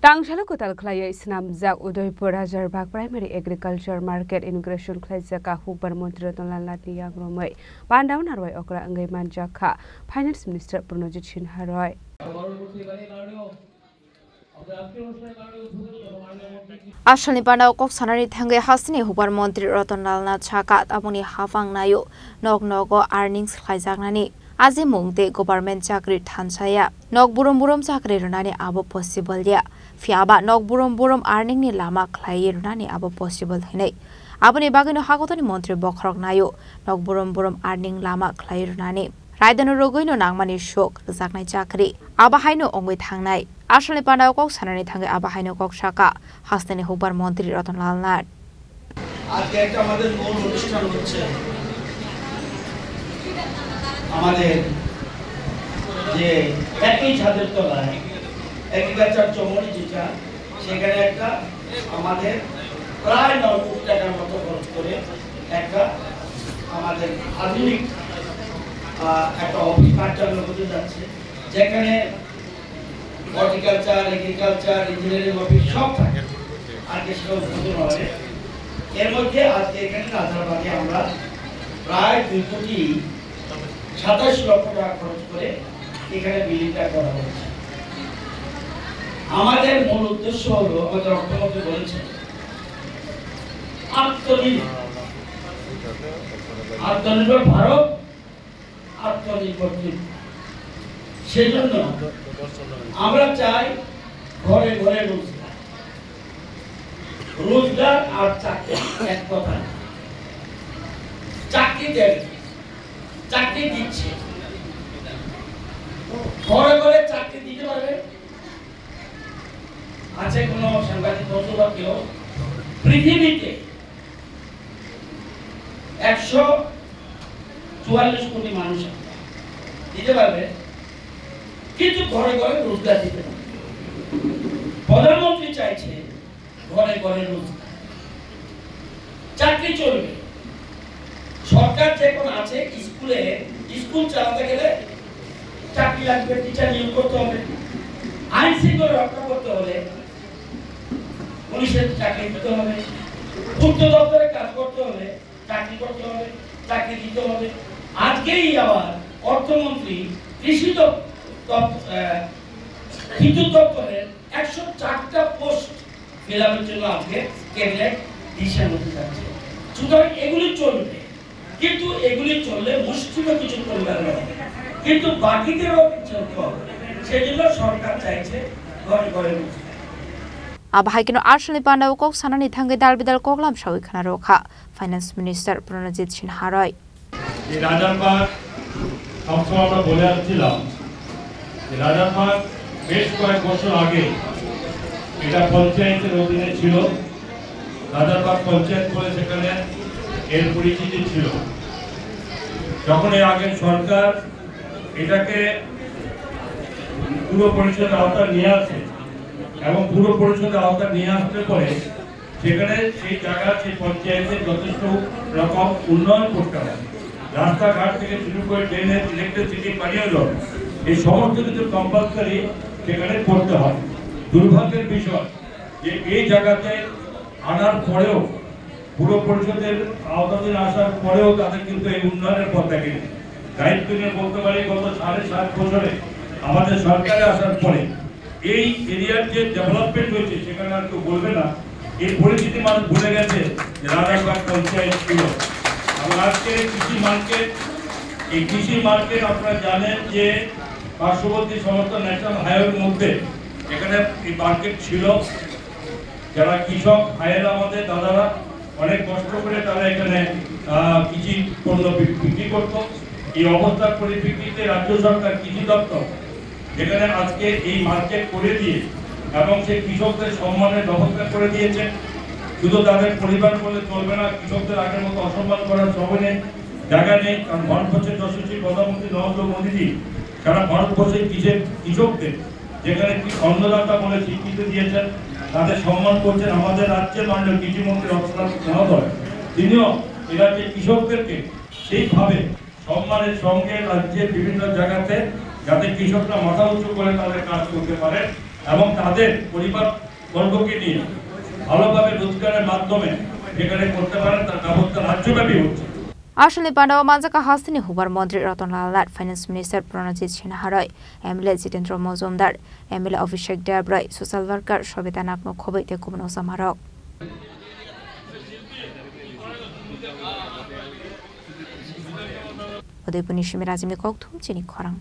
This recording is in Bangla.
Tangshalo kotal khlaya snamjak Udaipur Rajarbaग Primary Agriculture Market Integration khlaijaka hukbar mantri Ratanlal Natni yagromai pandaun harwai okra angai manjakha Finance Minister Pranojit Sinha Roy Ashalni Pandau Kok Sanari Thangai Hasini Hukbar Mantri Ratanlal Nath Chaka Abuni Hafang Nayo Nog Nogo earnings khlaijaknani Aji mungte government chakri thansaya nog burum chakri runani abo possible ya fiaba nog burum earning ni lama khlai runani abo possible hinai aboni bagino hagotoni mantri bokhrok nayo nog burum earning lama khlai runani raidano rogoino nangmani shok jaknai chakri aba haino ongoi thangnai Ashalni Pandau Kok Sanari Thangai aba haino kok shaka hastani hukbar mantri Ratanlal Nath আজকে একটা আমাদের মূল অনুষ্ঠান হচ্ছে আমাদের যে একই ছাদের তলায় এগ্রিকালচার চমড়ি যেটা সেখানে একটা আমাদের প্রায় 9 কোটি টাকার মতো খরচ করে একটা আমাদের আধুনিক একটা অফিস কার্যালয় হতে যাচ্ছে যেখানে হর্টিকালচার এগ্রিকালচার ইঞ্জিনিয়ারিং অফিস সব থাকে আজকে সেটা উদ্বোধন হবে এর মধ্যে আজকে এখানে রাজারবাগে আমরা প্রায় 2 কোটি 27 লক্ষ টাকা খরচ করে এখানে বিল্ডিংটা করা হয়েছে আমাদের মূল উদ্দেশ্য হলো আমাদের অর্থমন্ত্রী বলেছেন আত্মনির্ভর ভারত আত্মনির্ভর সেজন্য আমরা চাই ঘরে ঘরে রোজগার আর চাকরি এক কথা চাকরি দেয় চাকরি দিচ্ছে ঘরে ঘরে চাকরি দিতে পারবে আছে কোন সাংবাদিক বন্ধু বা কেউ পৃথিবীতে 144 কোটি মানুষ দিতে পারবে কিন্তু ঘরে ঘরে রোজগার দিতে পারবে প্রধানমন্ত্রী চাইছে ঘরে ঘরে রোজগার চাকরি চলবে সরকার যেমন আছে স্কুল চালাতে গেলে চাকরি লাগবে টিচার নিয়োগ করতে হবে আইন শৃঙ্খলা রক্ষা করতে হলে পুলিশের চাকরি দিতে হবে পূর্ত দপ্তরে কাজ করতে হলে চাকরি করতে হবে চাকরি দিতে হবে আজকেই আবার অর্থমন্ত্রী বিদ্যুৎ দপ্তরের 104টা পোস্ট ফিল আপের জন্য আজকে ক্যাবিনেট ডিসিশন হতে যাচ্ছে সুতরাং এগুলি চলবে কিন্তু এগুলি চললে মুষ্টিমেয় কিছু পরিবার হবে কিন্তু বাকিদেরও চলতে হবে সেজন্য সরকার চাইছে ঘরে ঘরে Abahai Ashalni Pandau Kok Sanani Thangai Dalbidal Koklam Shawi Khana Rokha Finance Minister Pranojit Sinha Roy এই রাজারবাগ সবসময় আমরা বলে আসছিলাম যে রাজারবাগ বেশ কয়েক বছর আগে এটা পঞ্চায়েতের অধীনে ছিল রাজারবাগ পঞ্চায়েত বলে সেখানে এর পরিচিতি ছিল যখন এর আগের সরকার এটাকে পুরো পরিষদের আওতায় নিয়ে আসে এবং পুরো পরিষদের আওতায় নিয়ে আসতে পরে সেখানে সেই জায়গা সেই পঞ্চায়েতে যথেষ্ট রকম উন্নয়ন করতে হয় রাস্তাঘাট থেকে শুরু করে ড্রেনেজ ইলেকট্রিসিটি পানীয় জল এই সমস্ত কিছু কম্পালসারি সেখানে করতে হয় দুর্ভাগ্যের বিষয় যে এই জায়গাতে আনার পরেও পুরো পরিষদের আওতাধীন আসার পরেও তাদের কিন্তু এই উন্নয়নের পথ দেখেনি দায়িত্ব নিয়ে বলতে পারি গত 7.5 বছরে আমাদের সরকারে আসার পরে এই এরিয়ার যে ডেভেলপমেন্ট হয়েছে সেখানে আর কেউ বলবে না এই পরিস্থিতি মানুষ ভুলে গেছে যে রাজারবাগ পঞ্চায়েত ছিল এবং আজকে কৃষি মার্কেট আপনারা জানেন যে পার্শ্ববর্তী সমস্ত ন্যাশনাল হাইওয়ের মধ্যে এখানে এই মার্কেট ছিল যারা কৃষক ভাইয়েরা আমাদের দাদারা অনেক কষ্ট করে তারা এখানে কৃষি পণ্য বিক্রি করত এই অবস্থার পরিপ্রেক্ষিতে রাজ্য সরকার কৃষি দপ্তর যেখানে আজকে এই মার্কেট করে দিয়ে এবং সেই কৃষকদের সম্মানের ব্যবস্থা করে দিয়েছে শুধু তাদের পরিবার বলে চলবে না কৃষকদের আগের মতো অসম্মান করার সময় নেই জায়গা নেই কারণ ভারতবর্ষের যশস্বী প্রধানমন্ত্রী নরেন্দ্র মোদীজি সারা ভারতবর্ষের কৃষকদের যেখানে অন্নদাতা বলে স্বীকৃতি দিয়েছেন তাদের সম্মান করছেন আমাদের রাজ্যের মাননীয় কৃষিমন্ত্রী রতনলাল মহোদয় তিনিও এই রাজ্যের কৃষকদেরকে সেইভাবে সম্মানের সঙ্গে রাজ্যের বিভিন্ন জায়গাতে যাতে কৃষকরা মাথা উঁচু করে তাদের কাজ করতে পারে এবং তাদের পরিবার বর্গকে নিয়ে ভালোভাবে রোজগারের মাধ্যমে যেখানে করতে পারেন তার ব্যবস্থা রাজ্যব্যাপী হচ্ছে। আসলে পান্ডাও মানজাকা হাস্তিনি হুবার মন্ত্রী Ratanlal Nath, finance minister Pranajit Singha Roy, MLA Jitendra Majumder, MLA Abhishek Debroy, social worker Sabita নাগনো খবৈতে কুমনো সামারক। উদয়পুর নিশিমে রাজিমনি ককথুম চিনি খরাং।